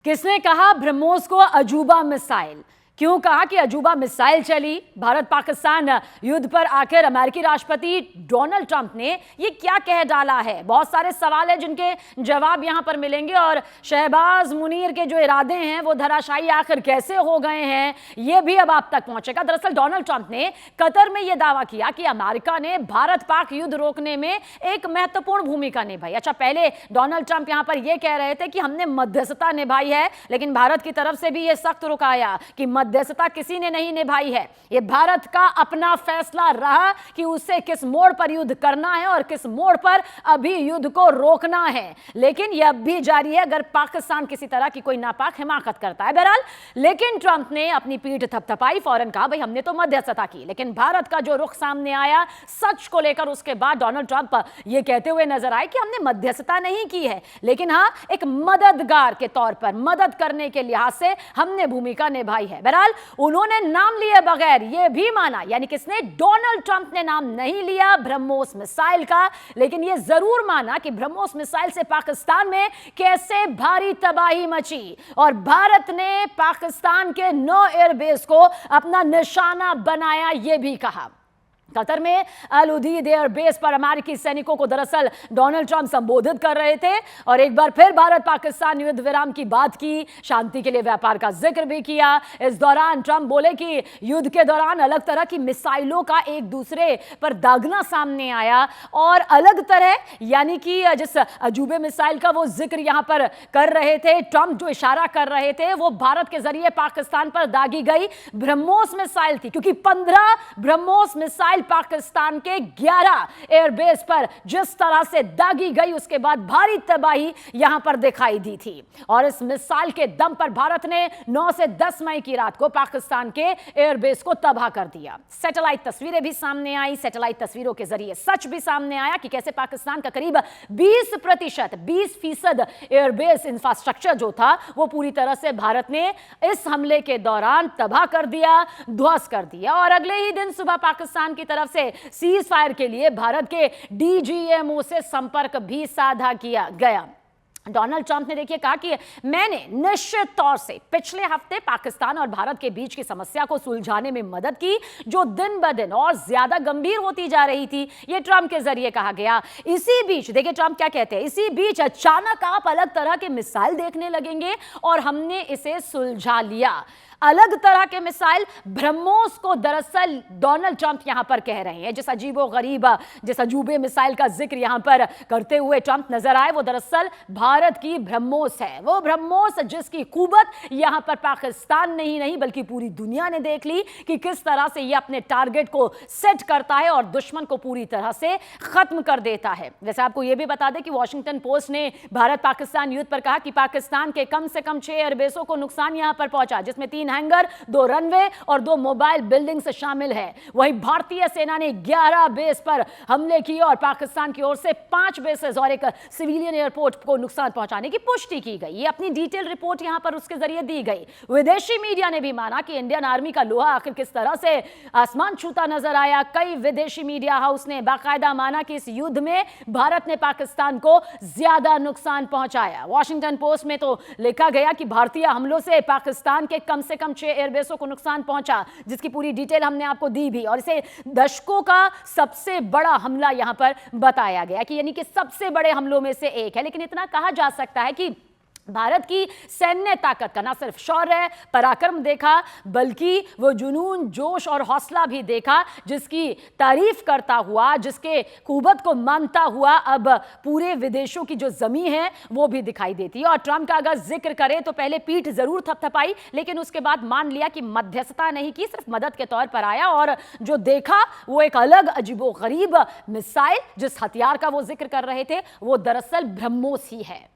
किसने कहा ब्रह्मोस को अजूबा मिसाइल? क्यों कहा कि अजूबा मिसाइल चली? भारत पाकिस्तान युद्ध पर आखिर अमेरिकी राष्ट्रपति डोनाल्ड ट्रंप ने ये क्या कह डाला है? बहुत सारे सवाल हैं जिनके जवाब यहां पर मिलेंगे और शहबाज मुनीर के जो इरादे हैं वो धराशायी आखिर कैसे हो गए हैं ये भी अब आप तक पहुंचेगा। दरअसल डोनाल्ड ट्रंप ने कतर में यह दावा किया कि अमेरिका ने भारत पाक युद्ध रोकने में एक महत्वपूर्ण भूमिका निभाई। अच्छा, पहले डोनाल्ड ट्रंप यहां पर यह कह रहे थे कि हमने मध्यस्थता निभाई है, लेकिन भारत की तरफ से भी यह सख्त रुख आया कि मध्यस्थता किसी ने नहीं निभाई है। यह भारत का अपना फैसला रहा कि उसे किस मोड़ पर युद्ध करना है और किस मोड़ पर अभी युद्ध को रोकना है। लेकिन यह अब भी जारी है अगर पाकिस्तान किसी तरह की कोई नापाक हिमाकत करता है। बहरहाल, लेकिन ट्रंप ने अपनी पीठ थपथपाई, फौरन कहा भाई हमने तो मध्यस्थता की। लेकिन भारत का जो रुख सामने आया सच को लेकर, उसके बाद डोनाल्ड ट्रंप यह कहते हुए नजर आए कि हमने मध्यस्थता नहीं की है, लेकिन हां, एक मददगार के तौर पर मदद करने के लिहाज से हमने भूमिका निभाई है। बहरहाल, उन्होंने नाम लिए बगैर यह भी माना, यानी किसने? डोनाल्ड ट्रंप ने नाम नहीं लिया ब्रह्मोस मिसाइल का, लेकिन यह जरूर माना कि ब्रह्मोस मिसाइल से पाकिस्तान में कैसे भारी तबाही मची और भारत ने पाकिस्तान के 9 एयरबेस को अपना निशाना बनाया, यह भी कहा। कतर में अल उदीद एयरबेस पर अमेरिकी सैनिकों को दरअसल डोनाल्ड ट्रंप संबोधित कर रहे थे और एक बार फिर भारत पाकिस्तान युद्ध विराम की बात की, शांति के लिए व्यापार का जिक्र भी किया। इस दौरान ट्रंप बोले कि युद्ध के दौरान अलग तरह की मिसाइलों का एक दूसरे पर दागना सामने आया और अलग तरह, यानी कि जिस अजूबे मिसाइल का वो जिक्र यहां पर कर रहे थे, ट्रंप जो इशारा कर रहे थे वो भारत के जरिए पाकिस्तान पर दागी गई ब्रह्मोस मिसाइल थी, क्योंकि 15 ब्रह्मोस मिसाइल पाकिस्तान के 11 एयरबेस पर जिस तरह से दागी गई, उसके बाद भारी तबाही यहां पर दिखाई दी थी। और इस मिसाइल के दम पर भारत ने 9 से 10 मई की रात को पाकिस्तान के एयरबेस को तबाह कर दिया। सैटेलाइट तस्वीरें भी सामने आई। सैटेलाइट तस्वीरों के जरिए सच भी सामने आया कि कैसे पाकिस्तान का करीब 20% एयरबेस इंफ्रास्ट्रक्चर जो था वो पूरी तरह से भारत ने इस हमले के दौरान तबाह कर दिया, ध्वस्त कर दिया। और अगले ही दिन सुबह पाकिस्तान की तरफ से सीज फायर के लिए भारत के डीजीएमओ से संपर्क भी साधा किया गया। डोनाल्ड ट्रंप ने देखिए कहा कि मैंने निश्चित तौर से पिछले हफ्ते पाकिस्तान और भारत के बीच की समस्या को सुलझाने में मदद की, जो दिन ब दिन और ज्यादा गंभीर होती जा रही थी। यह ट्रंप के जरिए कहा गया। इसी बीच देखिए ट्रंप क्या कहते हैं, इसी बीच अचानक आप अलग तरह के मिसाइल देखने लगेंगे और हमने इसे सुलझा लिया। अलग तरह के मिसाइल ब्रह्मोस को दरअसल डोनाल्ड ट्रंप यहां पर कह रहे हैं। जिस अजीबोगरीब, जिस अजूबे मिसाइल का जिक्र यहां पर करते हुए ट्रंप नजर आए वो दरअसल भारत की ब्रह्मोस है। वो ब्रह्मोस जिसकी कुवत यहां पर पाकिस्तान नहीं बल्कि पूरी दुनिया ने देख ली कि किस तरह से यह अपने टारगेट को सेट करता है और दुश्मन को पूरी तरह से खत्म कर देता है। वैसे आपको यह भी बता दें कि वॉशिंगटन पोस्ट ने भारत पाकिस्तान युद्ध पर कहा कि पाकिस्तान के कम से कम 6 एयरबेसों को नुकसान यहां पर पहुंचा, जिसमें 3 हैंगर, 2 रनवे और 2 मोबाइल बिल्डिंग्स शामिल है। वहीं भारतीय सेना ने 11 बेस पर हमले किए और पाकिस्तान की ओर से 5 बेसेस और एक सिविलियन एयरपोर्ट को नुकसान पहुंचाने की पुष्टि की गई। ये अपनी डिटेल रिपोर्ट यहां पर उसके जरिए दी गई। विदेशी मीडिया ने भी माना कि इंडियन आर्मी का लोहा आखिर किस तरह से आसमान छूता नजर आया। कई विदेशी मीडिया हाउस ने बाकायदा माना कि इस युद्ध में भारत ने पाकिस्तान को ज्यादा नुकसान पहुंचाया। वॉशिंगटन पोस्ट में तो लिखा गया कि भारतीय हमलों से पाकिस्तान के कम से कम 6 एयरबेसों को नुकसान पहुंचा, जिसकी पूरी डिटेल हमने आपको दी भी और इसे दशकों का सबसे बड़ा हमला यहां पर बताया गया कि यानी कि सबसे बड़े हमलों में से एक है। लेकिन इतना कहा जा सकता है कि भारत की सैन्य ताकत का न सिर्फ शौर्य पराक्रम देखा, बल्कि वो जुनून, जोश और हौसला भी देखा, जिसकी तारीफ करता हुआ, जिसके कुवत को मानता हुआ अब पूरे विदेशों की जो जमी है वो भी दिखाई देती है। और ट्रंप का अगर जिक्र करें तो पहले पीठ जरूर थपथपाई, लेकिन उसके बाद मान लिया कि मध्यस्थता नहीं की, सिर्फ मदद के तौर पर आया और जो देखा वो एक अलग अजीबोगरीब मिसाइल, जिस हथियार का वो जिक्र कर रहे थे वो दरअसल ब्रह्मोस ही है।